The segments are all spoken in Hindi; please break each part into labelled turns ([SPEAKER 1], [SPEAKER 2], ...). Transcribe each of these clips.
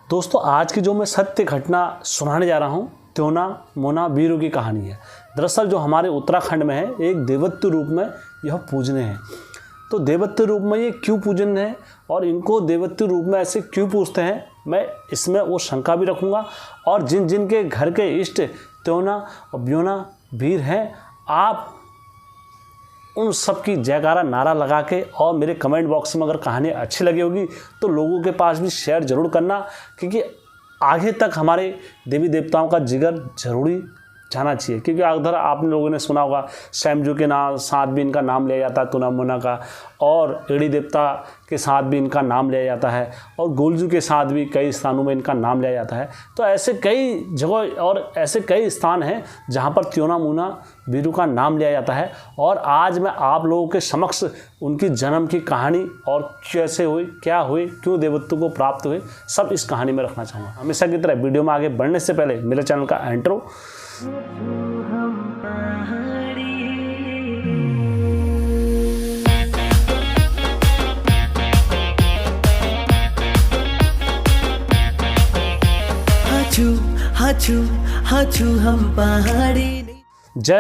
[SPEAKER 1] दोस्तों आज की जो मैं सत्य घटना सुनाने जा रहा हूँ त्योना मोना वीरू की कहानी है। दरअसल जो हमारे उत्तराखंड में है एक देवत्व रूप में यह पूजने हैं। तो देवत्व रूप में ये क्यों पूजन है और इनको देवत्व रूप में ऐसे क्यों पूजते हैं, मैं इसमें वो शंका भी रखूँगा। और जिन जिन के घर के इष्ट त्योना और ब्योना वीर हैं, आप उन सब की जयकारा नारा लगा के और मेरे कमेंट बॉक्स में अगर कहानी अच्छी लगी होगी तो लोगों के पास भी शेयर ज़रूर करना, क्योंकि आगे तक हमारे देवी देवताओं का जिगर जरूरी जाना चाहिए। क्योंकि अगर आप लोगों ने सुना होगा सैमजू के नाम साथ भी इनका नाम लिया जाता है त्योना मोना का, और एड़ी देवता के साथ भी इनका नाम लिया जाता है, और गोलजू के साथ भी कई स्थानों में इनका नाम लिया जाता है। तो ऐसे कई जगह और ऐसे कई स्थान हैं जहाँ पर त्योना मोना वीरू का नाम लिया जाता है। और आज मैं आप लोगों के समक्ष उनकी जन्म की कहानी और कैसे हुई, क्या हुई, क्यों देवत्व को प्राप्त हुए, सब इस कहानी में रखना चाहूँगा। हमेशा की तरह वीडियो में आगे बढ़ने से पहले मेरे चैनल का इंट्रो।
[SPEAKER 2] हाचू हम पहाड़ी।
[SPEAKER 1] जय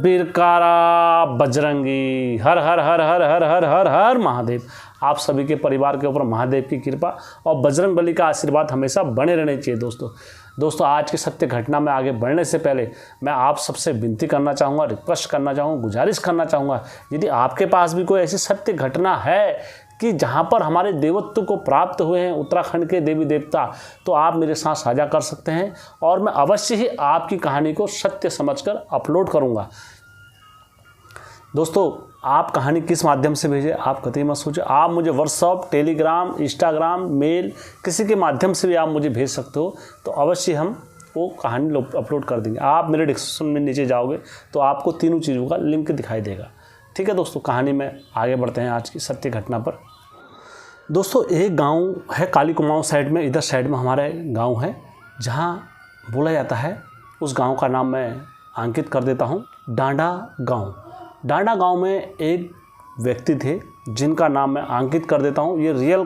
[SPEAKER 1] बीरकारा बजरंगी, हर हर हर हर हर हर हर हर महादेव। आप सभी के परिवार के ऊपर महादेव की कृपा और बजरंग बली का आशीर्वाद हमेशा बने रहने चाहिए। दोस्तों आज की सत्य घटना में आगे बढ़ने से पहले मैं आप सबसे विनती करना चाहूँगा, रिक्वेस्ट करना चाहूँगा, गुजारिश करना चाहूँगा, यदि आपके पास भी कोई ऐसी सत्य घटना है कि जहाँ पर हमारे देवत्व को प्राप्त हुए हैं उत्तराखंड के देवी देवता, तो आप मेरे साथ साझा कर सकते हैं और मैं अवश्य ही आपकी कहानी को सत्य समझकर अपलोड करूँगा। दोस्तों आप कहानी किस माध्यम से भेजें आप कतई मत सोचें। आप मुझे व्हाट्सएप, टेलीग्राम, इंस्टाग्राम, मेल, किसी के माध्यम से भी आप मुझे भेज सकते हो, तो अवश्य हम वो कहानी अपलोड कर देंगे। आप मेरे डिस्क्रिप्शन में नीचे जाओगे तो आपको तीनों चीज़ों का लिंक दिखाई देगा। ठीक है दोस्तों, कहानी में आगे बढ़ते हैं आज की सत्य घटना पर। दोस्तों एक गांव है काली कुमाऊं साइड में, इधर साइड में हमारे गांव है जहां बोला जाता है, उस गांव का नाम मैं अंकित कर देता हूं, डांडा गांव। डांडा गांव में एक व्यक्ति थे जिनका नाम मैं अंकित कर देता हूं, ये रियल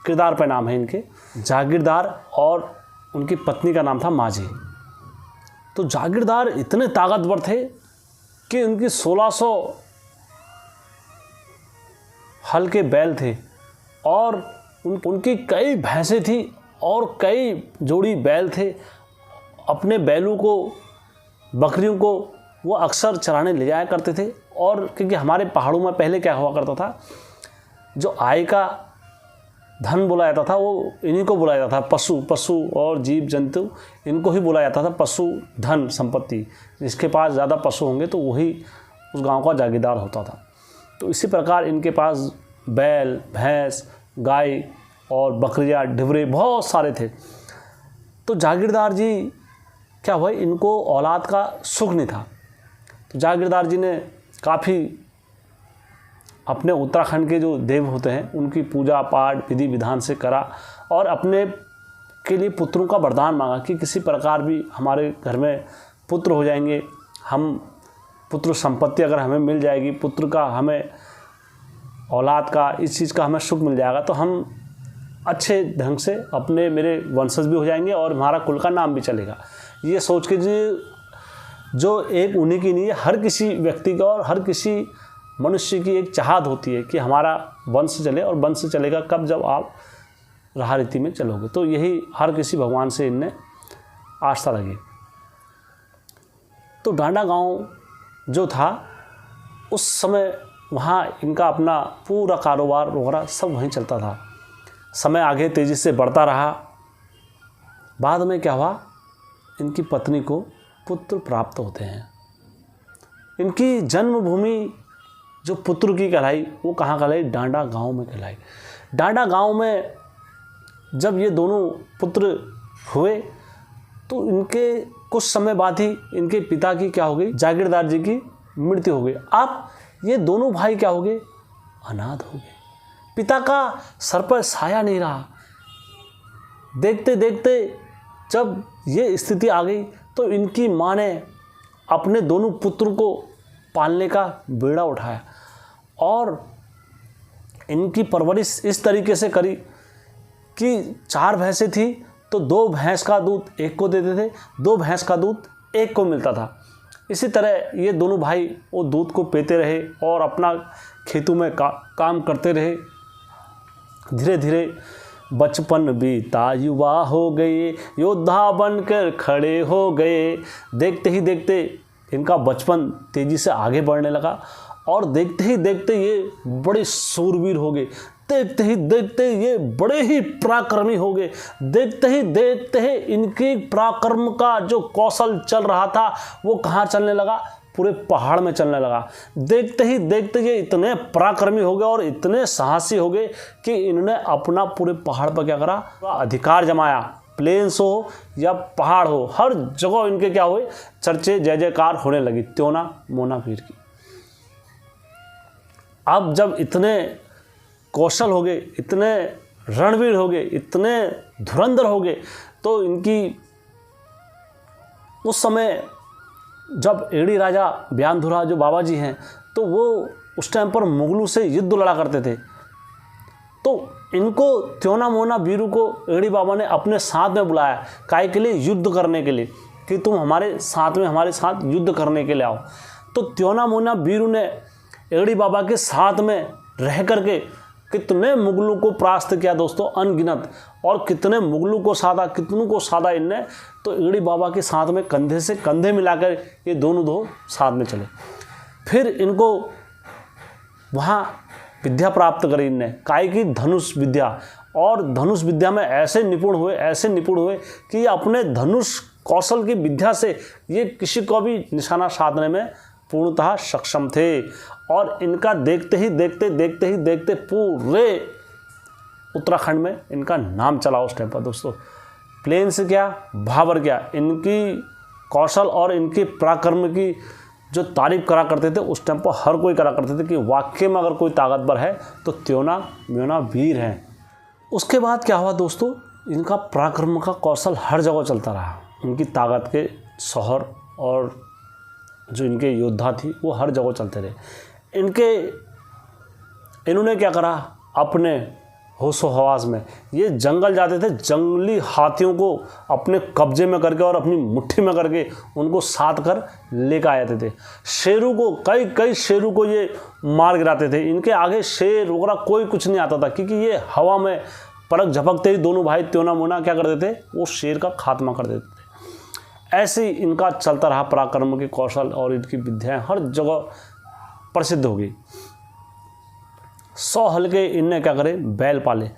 [SPEAKER 1] किरदार पे नाम है इनके, जागीरदार, और उनकी पत्नी का नाम था माझी। तो जागीरदार इतने ताकतवर थे कि उनकी 1600 हल के बैल थे और उनकी कई भैंसें थी और कई जोड़ी बैल थे। अपने बैलों को, बकरियों को वो अक्सर चराने ले जाया करते थे। और क्योंकि हमारे पहाड़ों में पहले क्या हुआ करता था, जो आय का धन बोला जाता था वो इन्हीं को बोला जाता था, पशु और जीव जंतु इनको ही बोला जाता था पशु धन संपत्ति। जिसके पास ज़्यादा पशु होंगे तो वही उस गांव का जागीरदार होता था। तो इसी प्रकार इनके पास बैल, भैंस, गाय और बकरियाँ, ढिबरे बहुत सारे थे। तो जागीरदार जी क्या हुआ, इनको औलाद का सुख नहीं था। तो जागीरदार जी ने काफ़ी अपने उत्तराखंड के जो देव होते हैं उनकी पूजा पाठ विधि विधान से करा और अपने के लिए पुत्रों का वरदान मांगा कि किसी प्रकार भी हमारे घर में पुत्र हो जाएंगे, हम पुत्र संपत्ति अगर हमें मिल जाएगी, पुत्र का हमें औलाद का, इस चीज़ का हमें सुख मिल जाएगा तो हम अच्छे ढंग से अपने मेरे वंशज भी हो जाएंगे और हमारा कुल का नाम भी चलेगा। ये सोच के जो एक उन्हीं की नहीं है, हर किसी व्यक्ति का और हर किसी मनुष्य की एक चाहत होती है कि हमारा वंश चले, और वंश चलेगा कब, जब आप राह रीति में चलोगे। तो यही हर किसी भगवान से इनने आस्था लगी। तो डांडा गांव जो था उस समय वहाँ इनका अपना पूरा कारोबार वगैरह सब वहीं चलता था। समय आगे तेज़ी से बढ़ता रहा। बाद में क्या हुआ, इनकी पत्नी को पुत्र प्राप्त होते हैं। इनकी जन्मभूमि जो पुत्र की कहलाई वो कहाँ कहलाई, डांडा गांव में कहलाई। डांडा गांव में जब ये दोनों पुत्र हुए तो इनके कुछ समय बाद ही इनके पिता की क्या हो गई, जागीरदार जी की मृत्यु हो गई। अब ये दोनों भाई क्या हो गए, अनाथ हो गए। पिता का सर पर साया नहीं रहा। देखते देखते जब ये स्थिति आ गई तो इनकी माँ ने अपने दोनों पुत्रों को पालने का बीड़ा उठाया और इनकी परवरिश इस तरीके से करी कि 4 भैंसें थी तो 2 भैंस का दूध एक को देते थे, 2 भैंस का दूध एक को मिलता था। इसी तरह ये दोनों भाई वो दूध को पीते रहे और अपना खेतों में काम करते रहे। धीरे धीरे बचपन बीता, युवा हो गए, योद्धा बनकर खड़े हो गए। देखते ही देखते इनका बचपन तेज़ी से आगे बढ़ने लगा और देखते ही देखते ये बड़े शूरवीर हो गए। देखते ही देखते ये बड़े ही पराक्रमी हो गए। देखते ही देखते इनके पराक्रम का जो कौशल चल रहा था वो कहाँ चलने लगा, पूरे पहाड़ में चलने लगा। देखते ही देखते ये इतने पराक्रमी हो गए और इतने साहसी हो गए कि इन्होंने अपना पूरे पहाड़ पर क्या करा, अधिकार जमाया। प्लेन्स हो या पहाड़ हो, हर जगह इनके क्या हुए, चर्चे जय जयकार होने लगी त्योना मोना वीर की। अब जब इतने कौशल हो गए, इतने रणवीर हो गए, इतने धुरंधर हो गए, तो इनकी उस समय जब एड़ी राजा ब्यानधुरा जो बाबा जी हैं, तो वो उस टाइम पर मुगलों से युद्ध लड़ा करते थे। तो इनको त्योना मोना वीरू को एड़ी बाबा ने अपने साथ में बुलाया, काहे के लिए, युद्ध करने के लिए, कि तुम हमारे साथ में, हमारे साथ युद्ध करने के लिए आओ। तो त्योना मोना वीरू ने एड़ी बाबा के साथ में रह करके कितने मुगलों को परास्त किया दोस्तों, अनगिनत, और कितने मुगलों को साधा, कितनों को साधा इनने। तो एड़ी बाबा के साथ में कंधे से कंधे मिलाकर ये दोनों दो साथ में चले। फिर इनको वहाँ विद्या प्राप्त करी इनने, काहे की धनुष विद्या, और धनुष विद्या में ऐसे निपुण हुए कि ये अपने धनुष कौशल की विद्या से ये किसी को भी निशाना साधने में पूर्णतः सक्षम थे। और इनका देखते ही देखते पूरे उत्तराखंड में इनका नाम चला उस टाइम पर दोस्तों। प्लेन से क्या, भाबर क्या, इनकी कौशल और इनके पराक्रम की जो तारीफ करा करते थे उस टाइम पर हर कोई करा करते थे कि वाकई में अगर कोई ताकतवर है तो त्योना मोना वीर हैं। उसके बाद क्या हुआ दोस्तों, इनका पराक्रम का कौशल हर जगह चलता रहा। इनकी ताकत के शौहर और जो इनके योद्धा थी वो हर जगह चलते रहे। इन्होंने क्या करा, अपने होशो हवास में ये जंगल जाते थे, जंगली हाथियों को अपने कब्जे में करके और अपनी मुट्ठी में करके उनको साथ कर लेकर आते थे। शेरों को, कई शेरों को ये मार गिराते थे। इनके आगे शेर वगैरह कोई कुछ नहीं आता था, क्योंकि ये हवा में पलक झपकते ही दोनों भाई त्योना मोना क्या करते थे, वो शेर का खात्मा कर देते थे। ऐसे ही इनका चलता रहा पराक्रम के कौशल, और इनकी विद्याएं हर जगह प्रसिद्ध हो गई। 100 हल्के इनने क्या करे, बैल पाले।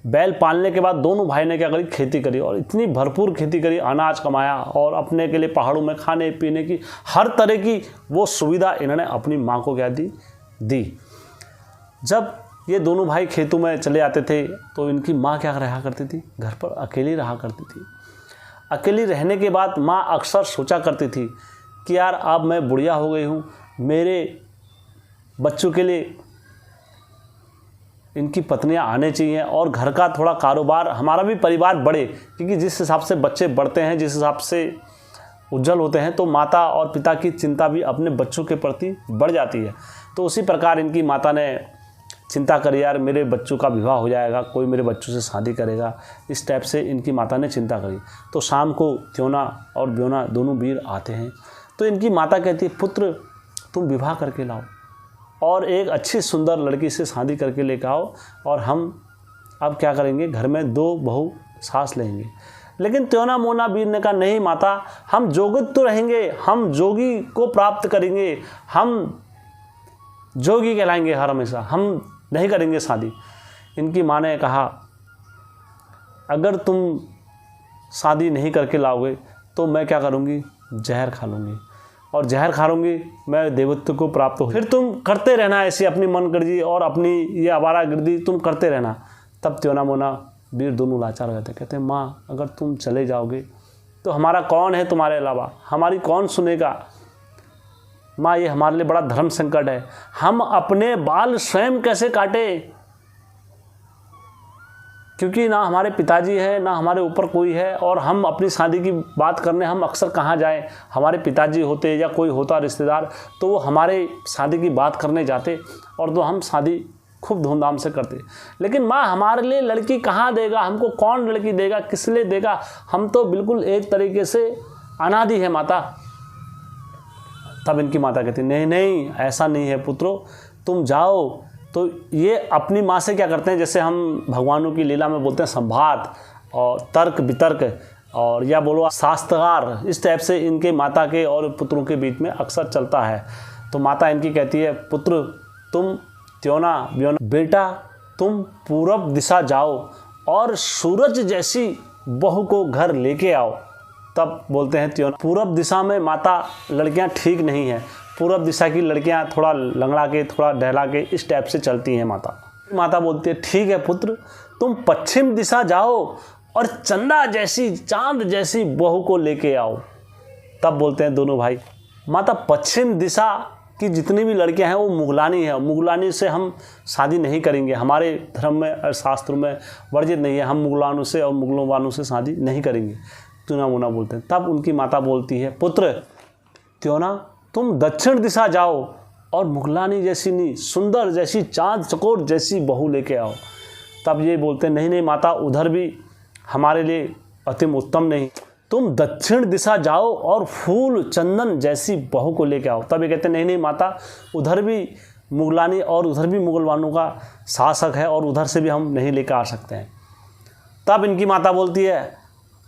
[SPEAKER 1] बैल पालने के बाद दोनों भाई ने क्या करी, खेती करी, और इतनी भरपूर खेती करी, अनाज कमाया, और अपने के लिए पहाड़ों में खाने पीने की हर तरह की वो सुविधा इन्होंने अपनी माँ को क्या दी। जब ये दोनों भाई खेतों में चले आते थे तो इनकी माँ क्या रहा करती थी, घर पर अकेली रहा करती थी। अकेली रहने के बाद माँ अक्सर सोचा करती थी कि यार अब मैं बुढ़िया हो गई हूँ, मेरे बच्चों के लिए इनकी पत्नियां आने चाहिए, और घर का थोड़ा कारोबार, हमारा भी परिवार बढ़े, क्योंकि जिस हिसाब से बच्चे बढ़ते हैं, जिस हिसाब से उज्जवल होते हैं, तो माता और पिता की चिंता भी अपने बच्चों के प्रति बढ़ जाती है। तो उसी प्रकार इनकी माता ने चिंता करी, यार मेरे बच्चों का विवाह हो जाएगा, कोई मेरे बच्चों से शादी करेगा, इस टाइप से इनकी माता ने चिंता करी। तो शाम को त्योना और ब्योना दोनों वीर आते हैं, तो इनकी माता कहती है, पुत्र तुम विवाह करके लाओ और एक अच्छी सुंदर लड़की से शादी करके लेकर आओ, और हम अब क्या करेंगे, घर में 2 बहू सास लेंगे। लेकिन त्योना मोना वीर ने कहा, नहीं माता, हम जोगित तो रहेंगे, हम जोगी को प्राप्त करेंगे, हम जोगी कहलाएंगे हर हमेशा, हम नहीं करेंगे शादी। इनकी माँ ने कहा, अगर तुम शादी नहीं करके लाओगे तो मैं क्या करूँगी, जहर खा लूँगी, और जहर खा लूँगी मैं देवत्व को प्राप्त हो, फिर तुम करते रहना ऐसी अपनी मनगर्जी और अपनी ये आवारागर्दी तुम करते रहना। तब त्योना मोना वीर दोनों लाचार रहते, कहते हैं, माँ अगर तुम चले जाओगे तो हमारा कौन है तुम्हारे अलावा, हमारी कौन सुनेगा। माँ ये हमारे लिए बड़ा धर्म संकट है, हम अपने बाल स्वयं कैसे काटे, क्योंकि ना हमारे पिताजी है, ना हमारे ऊपर कोई है, और हम अपनी शादी की बात करने हम अक्सर कहाँ जाएं। हमारे पिताजी होते या कोई होता रिश्तेदार तो वो हमारे शादी की बात करने जाते, और तो हम शादी खूब धूमधाम से करते। लेकिन माँ हमारे लिए लड़की कहाँ देगा, हमको कौन लड़की देगा, किस लिए देगा, हम तो बिल्कुल एक तरीके से अनादि है माता। तब इनकी माता कहती नहीं नहीं ऐसा नहीं है पुत्रो, तुम जाओ। तो ये अपनी माँ से क्या करते हैं, जैसे हम भगवानों की लीला में बोलते हैं संवाद और तर्क वितर्क और या बोलो शास्त्रकार, इस टाइप से इनके माता के और पुत्रों के बीच में अक्सर चलता है। तो माता इनकी कहती है पुत्र तुम त्योना ब्योना, बेटा तुम पूरब दिशा जाओ और सूरज जैसी बहू को घर लेके आओ। तब बोलते हैं त्योना, पूरब दिशा में माता लड़कियां ठीक नहीं है, पूरब दिशा की लड़कियां थोड़ा लंगड़ा के थोड़ा डहला के इस टाइप से चलती हैं माता। माता बोलती है ठीक है पुत्र, तुम पश्चिम दिशा जाओ और चंदा जैसी चांद जैसी बहू को लेके आओ। तब बोलते हैं दोनों भाई, माता पश्चिम दिशा की जितनी भी लड़कियां हैं वो मुगलानी है, मुगलानी से हम शादी नहीं करेंगे, हमारे धर्म में और शास्त्रों में वर्जित नहीं है, हम मुगलानों से और मुगलों वालों से शादी नहीं करेंगे। त्योना मुना बोलते हैं। तब उनकी माता बोलती है पुत्र त्योना तुम दक्षिण दिशा जाओ और मुगलानी जैसी नहीं, सुंदर जैसी चांद चकोर जैसी बहू लेके आओ। तब ये बोलते हैं नहीं नहीं माता, उधर भी हमारे लिए अति उत्तम नहीं, तुम दक्षिण दिशा जाओ और फूल चंदन जैसी बहू को लेके आओ। तब ये कहते हैं नहीं नहीं माता, उधर भी मुगलानी और उधर भी मुगलवानों का शासक है और उधर से भी हम नहीं लेकर आ सकते हैं। तब इनकी माता बोलती है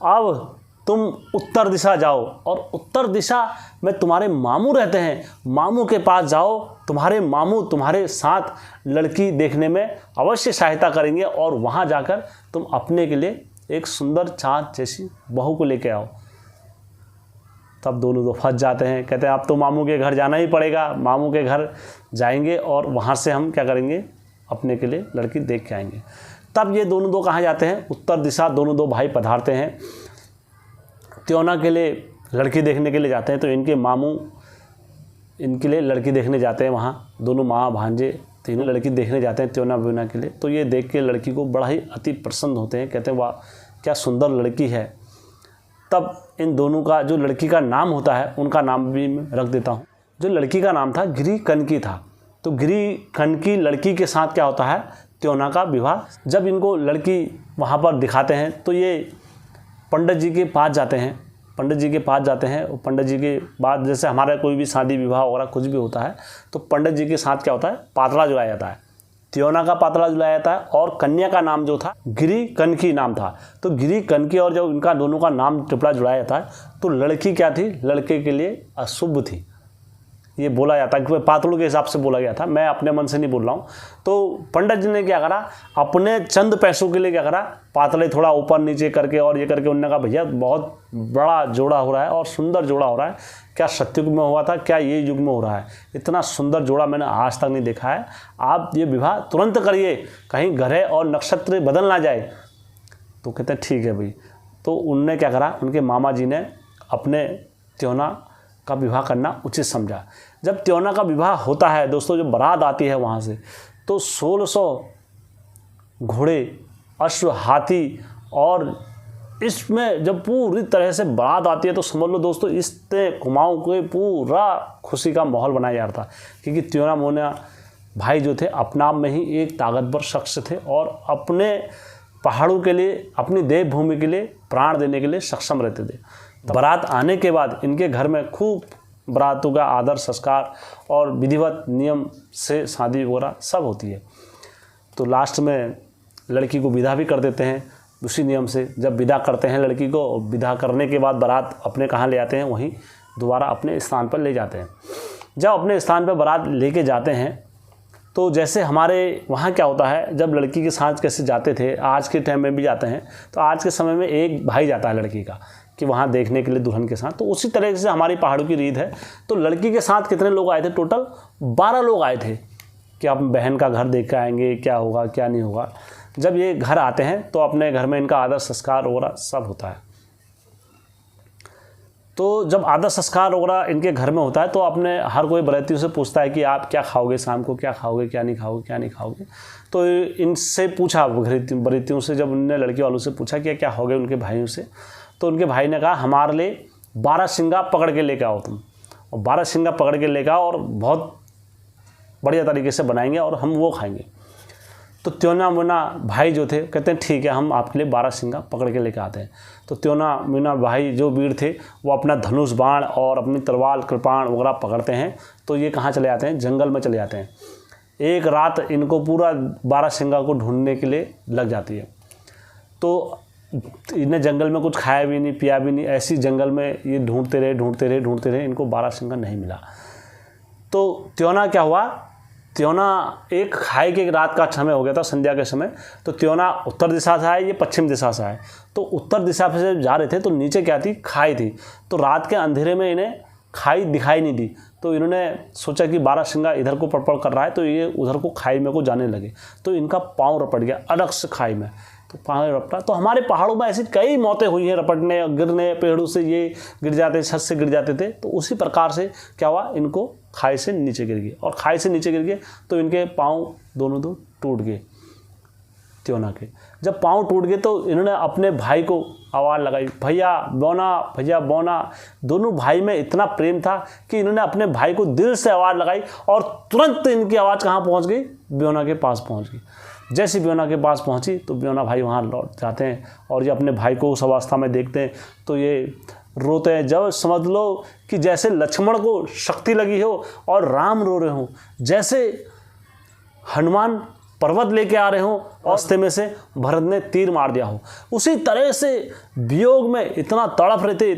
[SPEAKER 1] अब तुम उत्तर दिशा जाओ और उत्तर दिशा में तुम्हारे मामू रहते हैं, मामू के पास जाओ, तुम्हारे मामू तुम्हारे साथ लड़की देखने में अवश्य सहायता करेंगे और वहाँ जाकर तुम अपने के लिए एक सुंदर चाँद जैसी बहू को लेके आओ। तब दोनों तो फंस जाते हैं, कहते हैं अब तो मामू के घर जाना ही पड़ेगा, मामू के घर जाएंगे और वहाँ से हम क्या करेंगे, अपने के लिए लड़की देख के आएंगे। तब ये दोनों दो कहाँ जाते हैं, उत्तर दिशा दोनों दो भाई पधारते हैं, त्योना के लिए लड़की देखने के लिए जाते हैं। तो इनके मामू इनके लिए लड़की देखने जाते हैं, वहाँ दोनों माँ भांजे तीनों लड़की देखने जाते हैं त्योना ब्योना के लिए। तो ये देख के लड़की को बड़ा ही अति प्रसन्न होते हैं, कहते हैं वाह क्या सुंदर लड़की है। तब इन दोनों का जो लड़की का नाम होता है उनका नाम भी मैं रख देता हूँ। जो लड़की का नाम था गिरी कनकी था। तो गिरी कनकी लड़की के साथ क्या होता है, त्योना का विवाह। जब इनको लड़की वहाँ पर दिखाते हैं तो ये पंडित जी के पास जाते हैं, पंडित जी के पास जाते हैं। और पंडित जी के बाद जैसे हमारा कोई भी शादी विवाह वगैरह कुछ भी होता है तो पंडित जी के साथ क्या होता है, पातला जुड़ाया जाता है। त्योना का पातला जुड़ाया जाता है और कन्या का नाम जो था गिरी कनकी नाम था। तो गिरी कनकी और जब इनका दोनों का नाम टिपड़ा जुड़ाया जाता है तो लड़की क्या थी, लड़के के लिए अशुभ थी, ये बोला जाता है कि पातलों के हिसाब से बोला गया था, मैं अपने मन से नहीं बोल रहा हूँ। तो पंडित जी ने क्या करा, अपने चंद पैसों के लिए क्या करा, पातले थोड़ा ऊपर नीचे करके और ये करके उन्होंने कहा भैया बहुत बड़ा जोड़ा हो रहा है और सुंदर जोड़ा हो रहा है, क्या सत्युग में हुआ था, क्या ये युग में हो रहा है, इतना सुंदर जोड़ा मैंने आज तक नहीं देखा है, आप ये विवाह तुरंत करिए, कहीं ग्रह और नक्षत्र बदल ना जाए। तो कहते हैं ठीक है भाई। तो उनने क्या करा, उनके मामा जी ने अपने त्योना का विवाह करना उचित समझा। जब त्योना का विवाह होता है दोस्तों, जब बारात आती है वहाँ से, तो 1600 घोड़े, अश्व, हाथी और इसमें जब पूरी तरह से बारात आती है तो समझ लो दोस्तों इससे कुमाऊँ के पूरा खुशी का माहौल बनाया जा रहा था। क्योंकि त्योना मोना भाई जो थे अपना आप में ही एक ताकतवर शख्स थे और अपने पहाड़ों के लिए, अपनी देवभूमि के लिए प्राण देने के लिए सक्षम रहते थे। बारात आने के बाद इनके घर में खूब बारातों का आदर संस्कार और विधिवत नियम से शादी वगैरह सब होती है। तो लास्ट में लड़की को विदा भी कर देते हैं उसी नियम से। जब विदा करते हैं लड़की को, विदा करने के बाद बारात अपने कहाँ ले आते हैं, वहीं दोबारा अपने स्थान पर ले जाते हैं। जब अपने स्थान पर बारात लेके जाते हैं तो जैसे हमारे वहाँ क्या होता है, जब लड़की के साथ कैसे जाते थे, आज के टाइम में भी जाते हैं, तो आज के समय में एक भाई जाता है लड़की का कि वहाँ देखने के लिए दुल्हन के साथ। तो उसी तरह से हमारी पहाड़ों की रीत है। तो लड़की के साथ कितने लोग आए थे, टोटल 12 लोग आए थे कि आप बहन का घर देख के आएंगे, क्या होगा क्या नहीं होगा। जब ये घर आते हैं तो अपने घर में इनका आदर संस्कार वगैरह सब होता है। तो जब आदर संस्कार वगैरह इनके घर में होता है तो अपने हर कोई बरातियों से पूछता है कि आप क्या खाओगे, शाम को क्या खाओगे, क्या नहीं खाओगे, क्या नहीं खाओगे। तो इनसे पूछा बरातियों से, जब उन्होंने लड़की वालों से पूछा कि क्या होगे उनके भाइयों से, तो उनके भाई ने कहा हमारे लिए 12 सिंगा पकड़ के लेकर आओ तुम, और 12 सिंगा पकड़ के लेकर आओ और बहुत बढ़िया तरीके से बनाएंगे और हम वो खाएंगे। तो त्योना मुना भाई जो थे कहते हैं ठीक है, हम आपके लिए बारहसिंगा पकड़ के लेके आते हैं। तो त्योना मुना भाई जो वीर थे वो अपना धनुष बाण और अपनी तलवार कृपाण वगैरह पकड़ते हैं। तो ये कहाँ चले जाते हैं, जंगल में चले जाते हैं। एक रात इनको पूरा बारहसिंगा को ढूंढने के लिए लग जाती है। तो इन्हें जंगल में कुछ खाया भी नहीं पिया भी नहीं, ऐसी जंगल में ये ढूंढते रहे, इनको बारहसिंगा नहीं मिला। तो त्योना क्या हुआ, त्योना एक खाई के रात का समय हो गया था, संध्या के समय। तो त्योना उत्तर दिशा से आए, ये पश्चिम दिशा से आए। तो उत्तर दिशा से जा रहे थे तो नीचे क्या थी, खाई थी। तो रात के अंधेरे में इन्हें खाई दिखाई नहीं दी। तो इन्होंने सोचा कि बारहसिंगा इधर को पड़पड़ कर रहा है, तो ये उधर को खाई में को जाने लगे। तो इनका पाँव रपट गया अलग से खाई में। तो पाँव रपटा। तो हमारे पहाड़ों में ऐसी कई मौतें हुई हैं, रपटने गिरने, पेड़ों से ये गिर जाते, छत से गिर जाते थे। तो उसी प्रकार से क्या हुआ, इनको खाई से नीचे गिर गए, और खाई से नीचे गिर गए तो इनके पाँव दोनों टूट गए त्योना के। जब पाँव टूट गए तो इन्होंने अपने भाई को आवाज़ लगाई, भैया बौना। दोनों भाई में इतना प्रेम था कि इन्होंने अपने भाई को दिल से आवाज़ लगाई, और तुरंत इनकी आवाज़ कहाँ पहुँच गई, ब्योना के पास पहुँच गई। जैसे ब्योना के पास पहुँची तो ब्योना भाई वहाँ लौट जाते हैं, और ये अपने भाई को उस अवस्था में देखते हैं तो ये रोते हैं। जब समझ लो कि जैसे लक्ष्मण को शक्ति लगी हो और राम रो रहे हो, जैसे हनुमान पर्वत लेके आ रहे हो और रास्ते में से भरत ने तीर मार दिया हो, उसी तरह से वियोग में इतना तड़प रहे थे।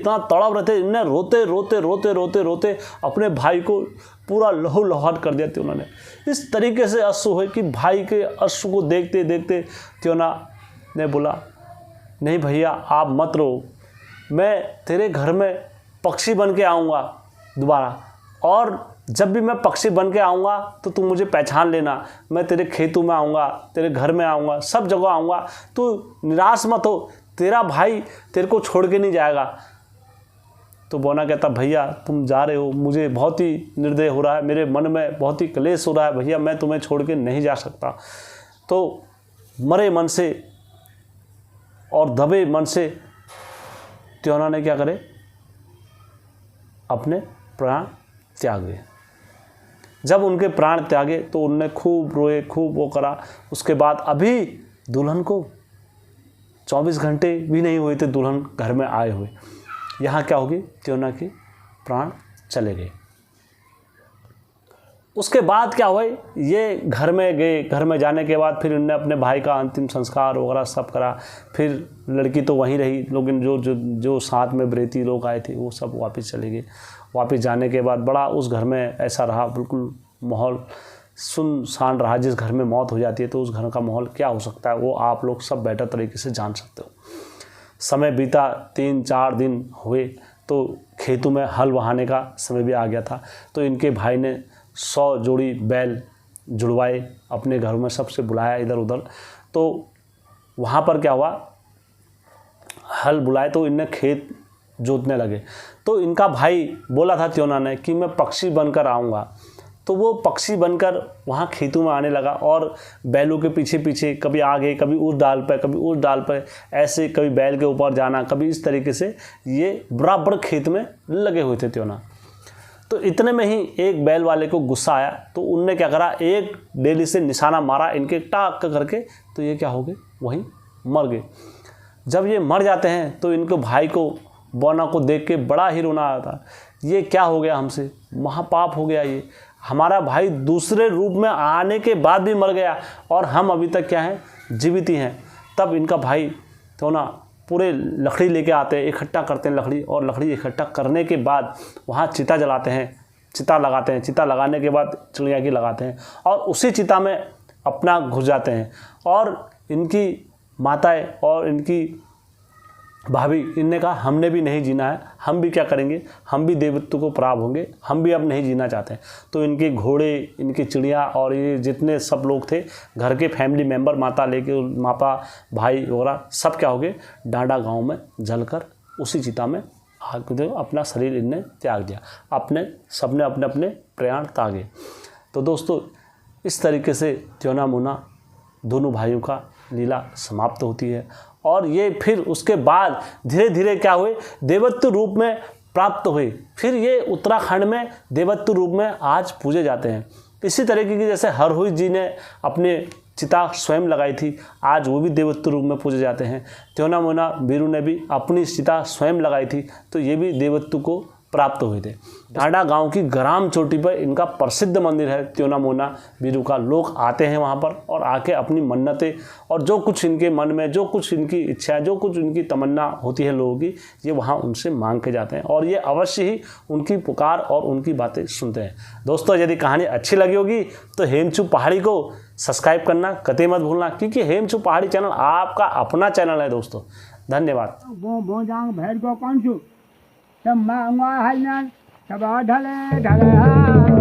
[SPEAKER 1] इन्हें रोते अपने भाई को पूरा लहूलुहान कर दिया त्योना ने। इस तरीके से अश्रु हुए कि भाई के अश्रु को देखते देखते त्योना ने बोला, नहीं भैया आप मत रो, मैं तेरे घर में पक्षी बन के आऊँगा दोबारा, और जब भी मैं पक्षी बन के आऊँगा तो तू मुझे पहचान लेना। मैं तेरे खेतों में आऊँगा, तेरे घर में आऊँगा, सब जगह आऊँगा, तू निराश मत हो, तेरा भाई तेरे को छोड़ के नहीं जाएगा। तो बौना कहता, भैया तुम जा रहे हो, मुझे बहुत ही निर्दय हो रहा है, मेरे मन में बहुत ही क्लेश हो रहा है, भैया मैं तुम्हें छोड़ के नहीं जा सकता। तो मरे मन से और दबे मन से त्योना ने क्या करे, अपने प्राण त्याग दिए। जब उनके प्राण त्यागे तो उनने खूब रोए, खूब वो करा। उसके बाद अभी दुल्हन को 24 घंटे भी नहीं हुए थे दुल्हन घर में आए हुए, यहाँ क्या होगी, त्योना के प्राण चले गए। उसके बाद क्या हुआ, ये घर में गए। घर में जाने के बाद फिर इन्होंने अपने भाई का अंतिम संस्कार वगैरह सब करा। फिर लड़की तो वहीं रही, लेकिन जो साथ में बरेती लोग आए थे वो सब वापस चले गए। वापस जाने के बाद बड़ा उस घर में ऐसा रहा, बिल्कुल माहौल सुनसान रहा। जिस घर में मौत हो जाती है तो उस घर का माहौल क्या हो सकता है वो आप लोग सब बेहतर तरीके से जान सकते हो। समय बीता, 3-4 दिन हुए तो खेतों में हल बहाने का समय भी आ गया था। तो इनके भाई ने 100 जोड़ी बैल जुड़वाए, अपने घरों में सबसे बुलाया इधर उधर। तो वहाँ पर क्या हुआ, हल बुलाए तो इनने खेत जोतने लगे। तो इनका भाई बोला था त्योना ने कि मैं पक्षी बनकर आऊँगा। तो वो पक्षी बनकर वहाँ खेतों में आने लगा, और बैलों के पीछे पीछे कभी आगे, कभी उस डाल पर, कभी उस डाल पर, ऐसे कभी बैल के ऊपर जाना, कभी इस तरीके से ये बराबर खेत में लगे हुए थे त्योना। तो इतने में ही एक बैल वाले को गुस्सा आया, तो उनने क्या करा, एक डेली से निशाना मारा इनके टाक करके, तो ये क्या हो गए, वहीं मर गए। जब ये मर जाते हैं तो इनको भाई को, बौना को देख के बड़ा ही रोना आता, ये क्या हो गया हमसे, महापाप हो गया, ये हमारा भाई दूसरे रूप में आने के बाद भी मर गया और हम अभी तक क्या हैं, जीवित ही हैं। तब इनका भाई त्योना पूरे लकड़ी लेके आते हैं, इकट्ठा करते हैं लकड़ी, और लकड़ी इकट्ठा करने के बाद वहाँ चिता जलाते हैं, चिता लगाते हैं। चिता लगाने के बाद चिड़िया की लगाते हैं, और उसी चिता में अपना घुस जाते हैं। और इनकी माताएं और इनकी भाभी, इनने कहा हमने भी नहीं जीना है, हम भी क्या करेंगे, हम भी देवत्व को प्राप्त होंगे, हम भी अब नहीं जीना चाहते हैं। तो इनके घोड़े, इनकी चिड़िया और ये जितने सब लोग थे घर के फैमिली मेंबर, माता लेके, मापा भाई वगैरह सब क्या हो गए, डांडा गांव में जलकर उसी चिता में अपना शरीर इनने त्याग दिया। अपने सबने अपने अपने प्राण त्यागे। तो दोस्तों इस तरीके से त्योना मुना दोनों भाइयों का लीला समाप्त होती है। और ये फिर उसके बाद धीरे धीरे क्या हुए, देवत्व रूप में प्राप्त हुए। फिर ये उत्तराखंड में देवत्व रूप में आज पूजे जाते हैं। इसी तरीके की जैसे हरहुई जी ने अपने चिता स्वयं लगाई थी, आज वो भी देवत्व रूप में पूजे जाते हैं। त्योना मोना बीरू ने भी अपनी चिता स्वयं लगाई थी, तो ये भी देवत्व को प्राप्त हुए थे। ढाडा गांव की ग्राम चोटी पर इनका प्रसिद्ध मंदिर है त्योना मोना बीरू का। लोग आते हैं वहां पर और आके अपनी मन्नतें और जो कुछ इनके मन में, जो कुछ इनकी इच्छाएं, जो कुछ इनकी तमन्ना होती है लोगों की, ये वहां उनसे मांग के जाते हैं और ये अवश्य ही उनकी पुकार और उनकी बातें सुनते हैं। दोस्तों, यदि कहानी अच्छी लगी होगी तो हेमचू पहाड़ी को सब्सक्राइब करना कतई मत भूलना, क्योंकि हेमचू पहाड़ी चैनल आपका अपना चैनल है दोस्तों। धन्यवाद।
[SPEAKER 3] तब ढले ढले